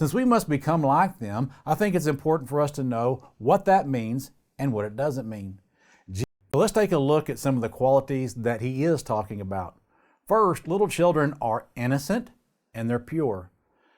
Since we must become like them, I think it's important for us to know what that means and what it doesn't mean. So let's take a look at some of the qualities that he is talking about. First, little children are innocent and they're pure.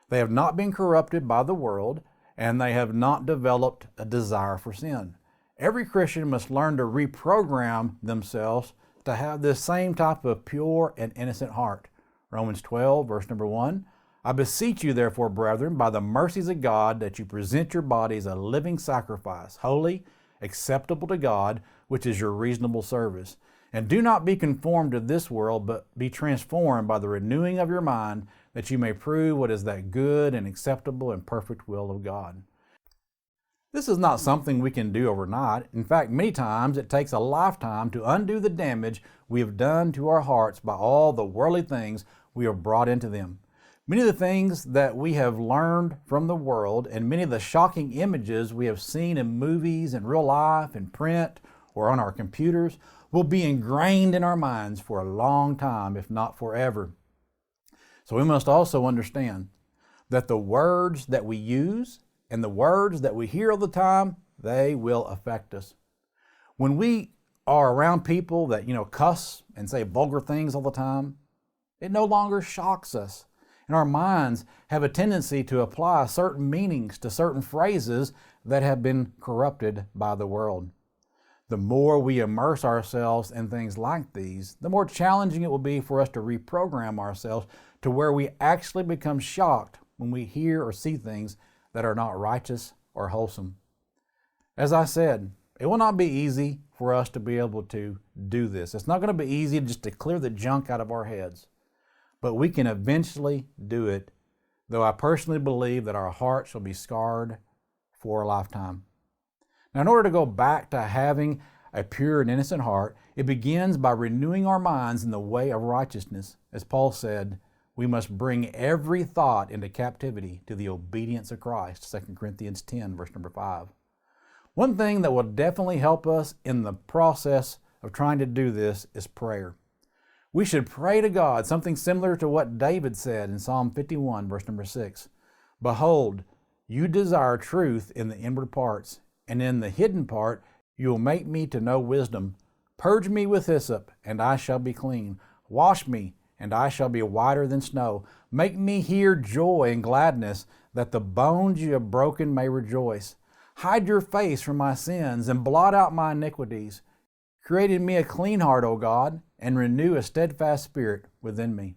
They have not been corrupted by the world, and they have not developed a desire for sin. Every Christian must learn to reprogram themselves to have this same type of pure and innocent heart. Romans 12, verse number 1. I beseech you, therefore, brethren, by the mercies of God, that you present your bodies a living sacrifice, holy, acceptable to God, which is your reasonable service. And do not be conformed to this world, but be transformed by the renewing of your mind, that you may prove what is that good and acceptable and perfect will of God. This is not something we can do overnight. In fact, many times it takes a lifetime to undo the damage we have done to our hearts by all the worldly things we have brought into them. Many of the things that we have learned from the world and many of the shocking images we have seen in movies, in real life, in print, or on our computers will be ingrained in our minds for a long time, if not forever. So we must also understand that the words that we use and the words that we hear all the time, they will affect us. When we are around people that, cuss and say vulgar things all the time, it no longer shocks us. And our minds have a tendency to apply certain meanings to certain phrases that have been corrupted by the world. The more we immerse ourselves in things like these, the more challenging it will be for us to reprogram ourselves to where we actually become shocked when we hear or see things that are not righteous or wholesome. As I said, it will not be easy for us to be able to do this. It's not going to be easy just to clear the junk out of our heads, but we can eventually do it, though I personally believe that our hearts will be scarred for a lifetime. Now, in order to go back to having a pure and innocent heart, it begins by renewing our minds in the way of righteousness. As Paul said, we must bring every thought into captivity to the obedience of Christ, 2 Corinthians 10, verse number 5. One thing that will definitely help us in the process of trying to do this is prayer. We should pray to God, something similar to what David said in Psalm 51, verse number 6. Behold, you desire truth in the inward parts, and in the hidden part you will make me to know wisdom. Purge me with hyssop, and I shall be clean. Wash me, and I shall be whiter than snow. Make me hear joy and gladness, that the bones you have broken may rejoice. Hide your face from my sins, and blot out my iniquities. Create in me a clean heart, O God, and renew a steadfast spirit within me.